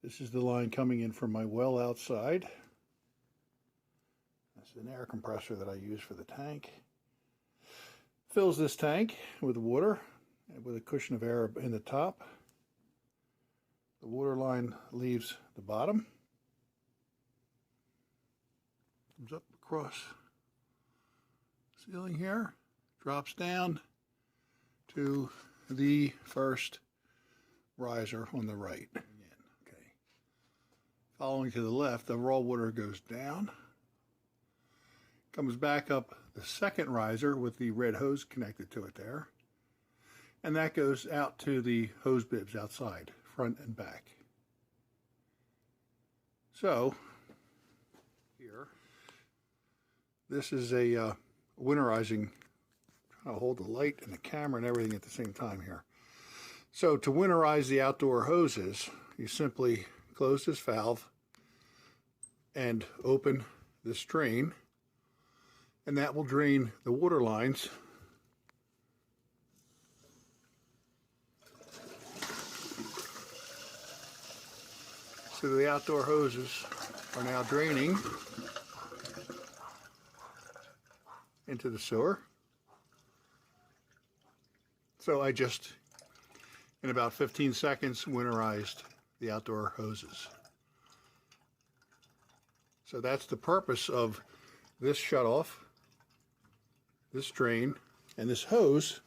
This is the line coming in from my well outside. This is an air compressor that I use for the tank. Fills this tank with water with a cushion of air in the top. The water line leaves the bottom, comes up across the ceiling here, drops down to the first riser on the right. Again, okay. Following to the left, the raw water goes down, comes back up the second riser with the red hose connected to it there, and that goes out to the hose bibs outside, front and back. So here, this is a winterizing. I'll hold the light and the camera and everything at the same time here. So to winterize the outdoor hoses, you simply close this valve and open this drain, and that will drain the water lines so the outdoor hoses are now draining into the sewer. So I just, in about 15 seconds, winterized the outdoor hoses. So that's the purpose of this shutoff, this drain, and this hose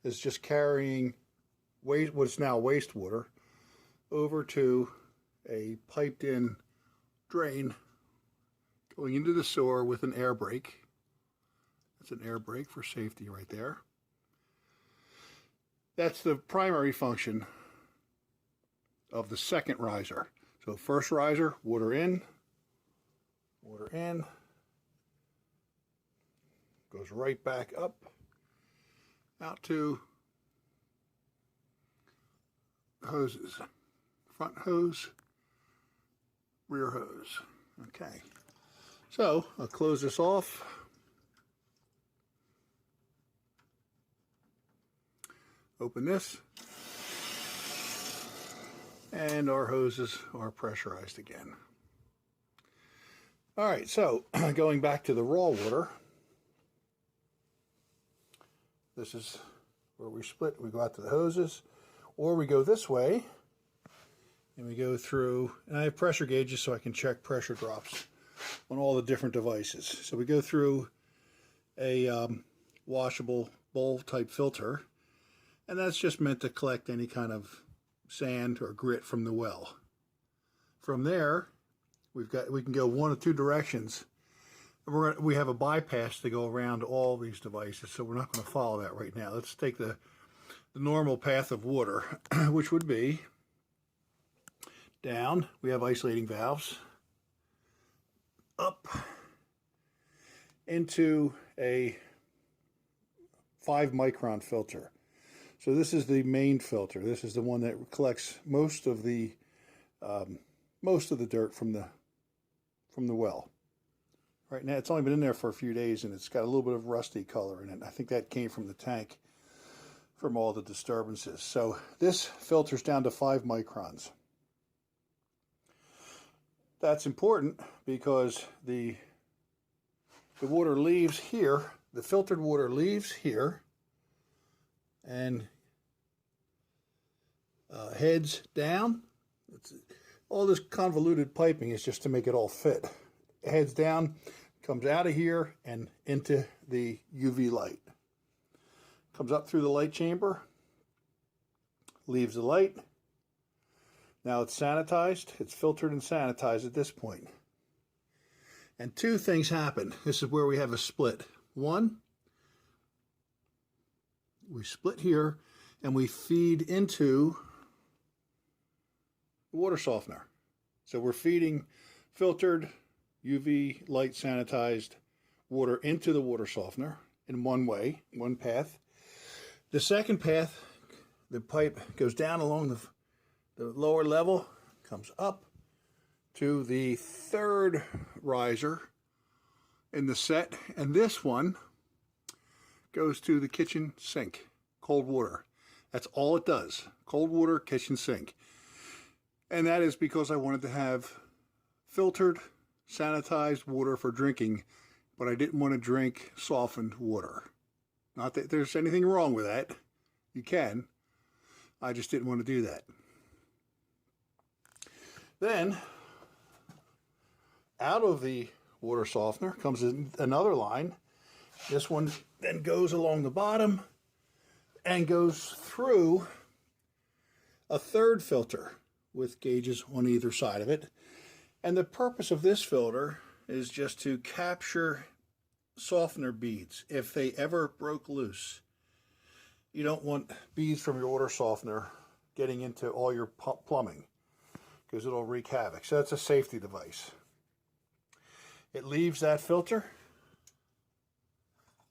is just carrying what's now wastewater over to a piped-in drain going into the sewer with an air brake. That's an air brake for safety right there. That's the primary function of the second riser. So first riser, water in, goes right back up, out to hoses. Front hose, rear hose. Okay. So I'll close this off. Open this, and our hoses are pressurized again. All right, so going back to the raw water, this is where we split. We go out to the hoses, or we go this way, and we go through, and I have pressure gauges so I can check pressure drops on all the different devices. So we go through a washable bowl type filter, and that's just meant to collect any kind of sand or grit from the well. From there, we can go one of two directions. We have a bypass to go around all these devices, so we're not going to follow that right now. Let's take the normal path of water, which would be down. We have isolating valves. Up into a 5-micron filter. So this is the main filter. This is the one that collects most of the dirt from the well. Right now, it's only been in there for a few days, and it's got a little bit of rusty color in it. I think that came from the tank, from all the disturbances. So this filters down to 5 microns. That's important because the water leaves here. The filtered water leaves here and heads down. All this convoluted piping is just to make it all fit. Heads down, comes out of here and into the UV light. Comes up through the light chamber, leaves the light. Now it's sanitized. It's filtered and sanitized at this point. And two things happen. This is where we have a split. One, we split here and we feed into the water softener. So we're feeding filtered, UV light sanitized water into the water softener in one way, one path. The second path, the pipe goes down along the lower level, comes up to the third riser in the set, and this one goes to the kitchen sink, cold water. That's all it does, cold water, kitchen sink. And that is because I wanted to have filtered, sanitized water for drinking, but I didn't want to drink softened water. Not that there's anything wrong with that. You can. I just didn't want to do that. Then, out of the water softener comes another line. This one then goes along the bottom and goes through a third filter with gauges on either side of it. And the purpose of this filter is just to capture softener beads if they ever broke loose. You don't want beads from your water softener getting into all your plumbing because it'll wreak havoc. So that's a safety device. It leaves that filter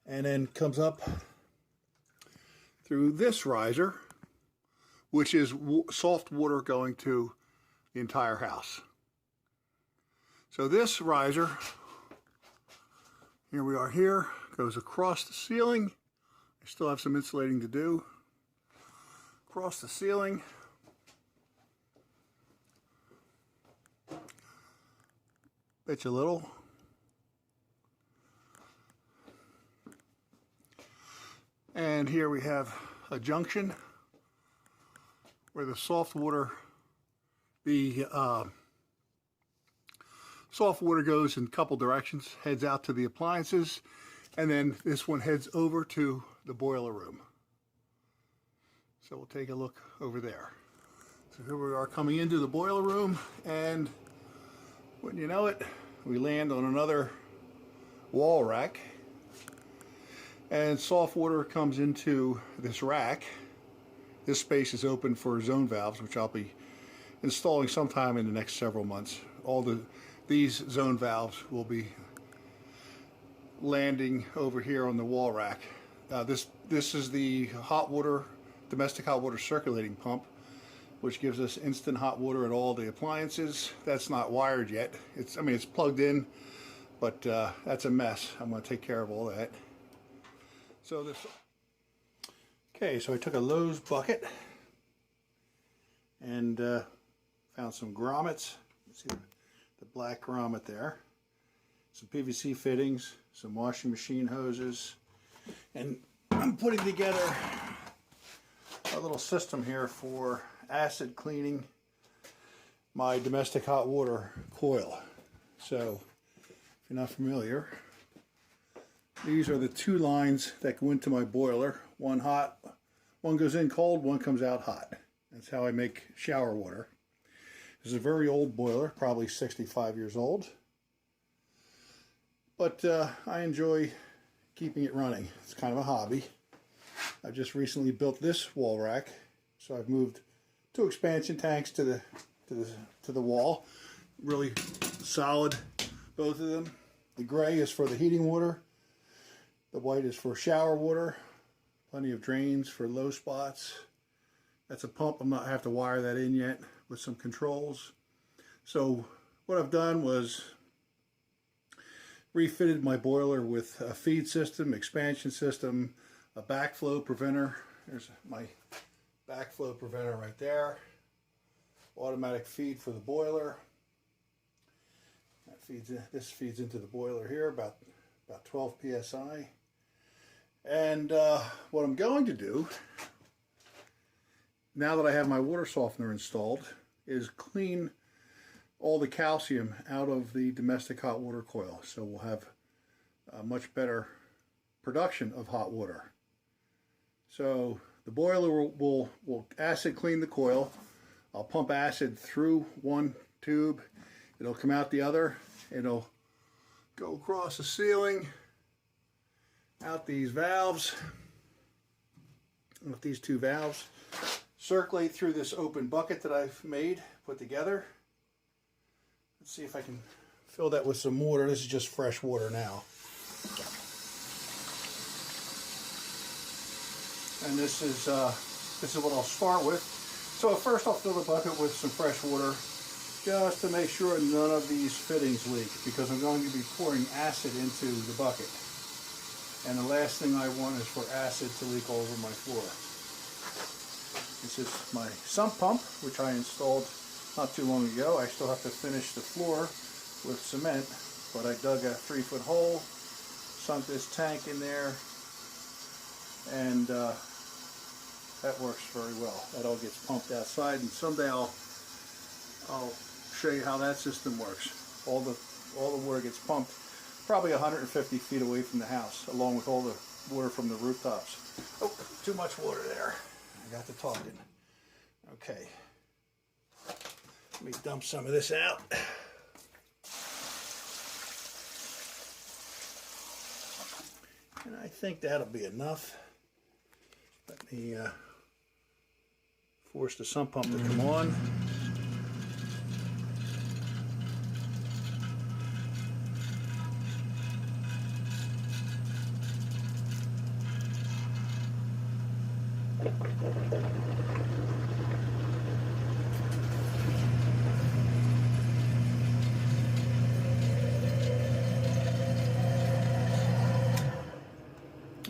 and then comes up through this riser, which is soft water going to the entire house. So this riser, here we are here, goes across the ceiling. I still have some insulating to do. Across the ceiling. Bet you a little. And here we have a junction where the soft water goes in a couple directions, heads out to the appliances, and then this one heads over to the boiler room. So we'll take a look over there. So here we are coming into the boiler room, and wouldn't you know it, we land on another wall rack, and soft water comes into this rack. This space is open for zone valves, which I'll be installing sometime in the next several months. These zone valves will be landing over here on the wall rack. This is the domestic hot water circulating pump, which gives us instant hot water at all the appliances. That's not wired yet. It's plugged in, but that's a mess. I'm going to take care of all that. Okay, so I took a Lowe's bucket and found some grommets. You see the black grommet there. Some PVC fittings, some washing machine hoses, and I'm putting together a little system here for acid cleaning my domestic hot water coil. So, if you're not familiar, these are the two lines that go into my boiler. One goes in cold, one comes out hot. That's how I make shower water. This is a very old boiler, probably 65 years old. But I enjoy keeping it running. It's kind of a hobby. I've just recently built this wall rack, so I've moved 2 expansion tanks to the wall. Really solid, both of them. The gray is for the heating water. The white is for shower water. Plenty of drains for low spots. That's a pump. I have to wire that in yet with some controls. So what I've done was refitted my boiler with a feed system, expansion system, a backflow preventer. There's my backflow preventer right there. Automatic feed for the boiler. This feeds into the boiler here, about 12 psi. And what I'm going to do, now that I have my water softener installed, is clean all the calcium out of the domestic hot water coil. So we'll have a much better production of hot water. So the boiler will acid clean the coil. I'll pump acid through one tube. It'll come out the other. It'll go across the ceiling, out these valves, with these 2 valves, circulate through this open bucket that I've put together. Let's see if I can fill that with some water. This is just fresh water now. And this is what I'll start with. So first I'll fill the bucket with some fresh water just to make sure none of these fittings leak, because I'm going to be pouring acid into the bucket. And the last thing I want is for acid to leak all over my floor. This is my sump pump, which I installed not too long ago. I still have to finish the floor with cement, but I dug a 3-foot hole, sunk this tank in there, and that works very well. That all gets pumped outside, and someday I'll show you how that system works. All the water gets pumped probably 150 feet away from the house, along with all the water from the rooftops. Oh, too much water there. I got to talking. Okay. Let me dump some of this out. And I think that'll be enough. Let me force the sump pump to come on.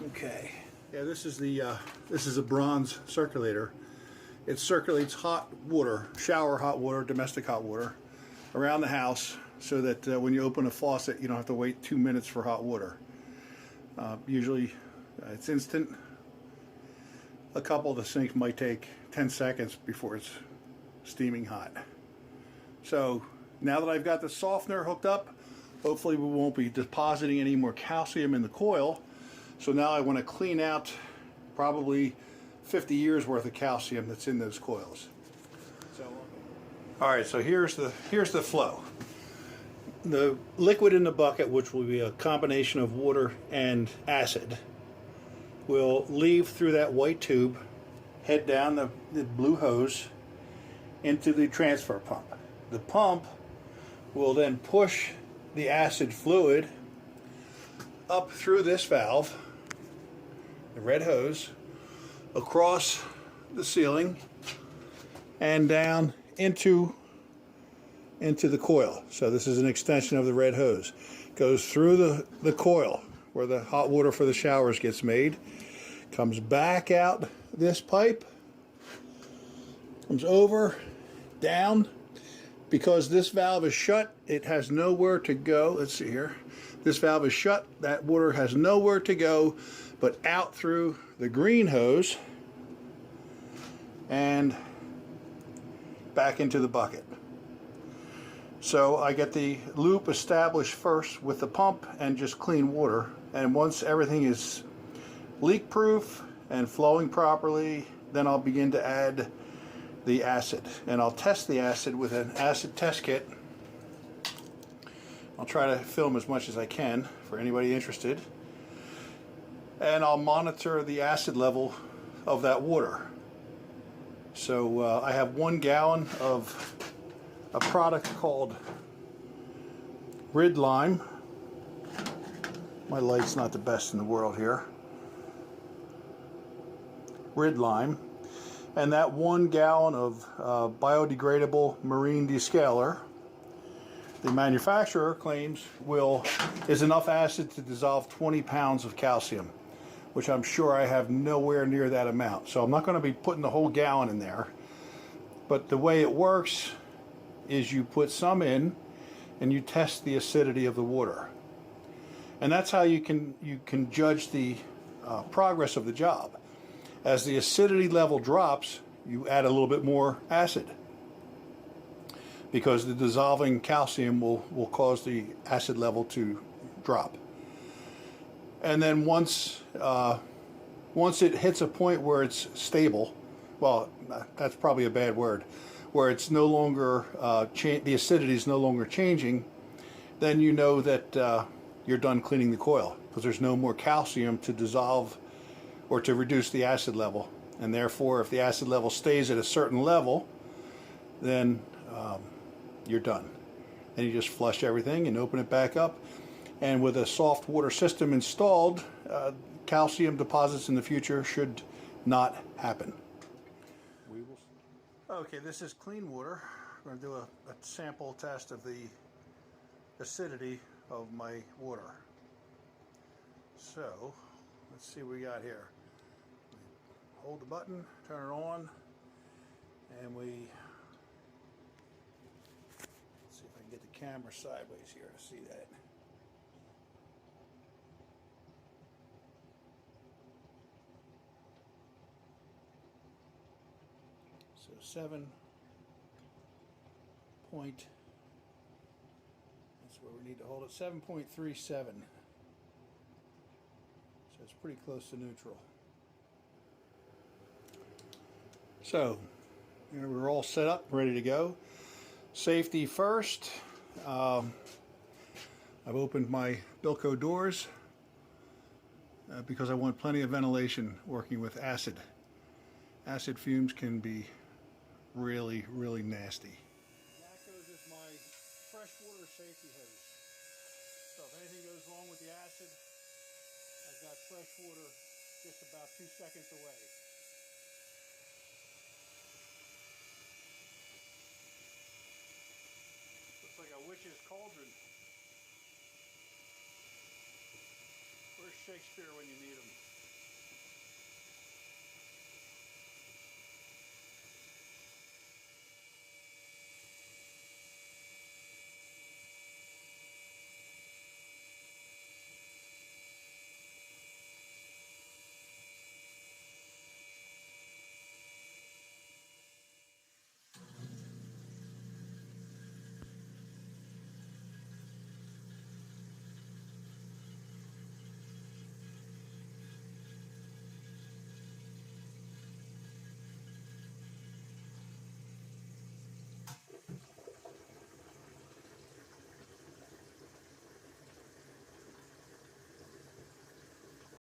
Okay. Yeah, this is a bronze circulator. It circulates hot water, shower hot water, domestic hot water, around the house, so that when you open a faucet, you don't have to wait 2 minutes for hot water. Usually, it's instant. A couple of the sinks might take 10 seconds before it's steaming hot. So now that I've got the softener hooked up, hopefully we won't be depositing any more calcium in the coil. So now I want to clean out probably 50 years worth of calcium that's in those coils. So, all right, so here's the flow. The liquid in the bucket, which will be a combination of water and acid, will leave through that white tube, head down the blue hose into the transfer pump. The pump will then push the acid fluid up through this valve, the red hose, across the ceiling and down into the coil. So this is an extension of the red hose. Goes through the coil where the hot water for the showers gets made, comes back out this pipe, comes over, down. Because this valve is shut, it has nowhere to go. Let's see here. This valve is shut. That water has nowhere to go but out through the green hose and back into the bucket. So I get the loop established first with the pump and just clean water. And once everything is leak proof and flowing properly, then I'll begin to add the acid, and I'll test the acid with an acid test kit. I'll try to film as much as I can for anybody interested, and I'll monitor the acid level of that water. So I have 1 gallon of a product called Rid Lime. My light's not the best in the world here. Rid Lime. And that 1 gallon of biodegradable marine descaler, the manufacturer claims is enough acid to dissolve 20 pounds of calcium, which I'm sure I have nowhere near that amount. So I'm not going to be putting the whole gallon in there. But the way it works is you put some in and you test the acidity of the water. And that's how you can judge the progress of the job. As the acidity level drops, you add a little bit more acid, because the dissolving calcium will cause the acid level to drop. And then once it hits a point where it's stable, well, that's probably a bad word, where it's no longer the acidity is no longer changing, then you know that you're done cleaning the coil, because there's no more calcium to dissolve or to reduce the acid level. And therefore, if the acid level stays at a certain level, then you're done. And you just flush everything and open it back up. And with a soft water system installed, calcium deposits in the future should not happen. Okay, this is clean water. We're going to do a sample test of the acidity of my water. So, let's see what we got here. Hold the button, turn it on, and we camera sideways here to see that. So 7 point, that's where we need to hold it, 7.37. So it's pretty close to neutral. So we're all set up, ready to go. Safety first. I've opened my Bilco doors because I want plenty of ventilation working with acid. Acid fumes can be really, really nasty. That goes as my freshwater safety hose. So if anything goes wrong with the acid, I've got fresh water just about 2 seconds away. Looks like a witch's cauldron. Where's Shakespeare when you need him?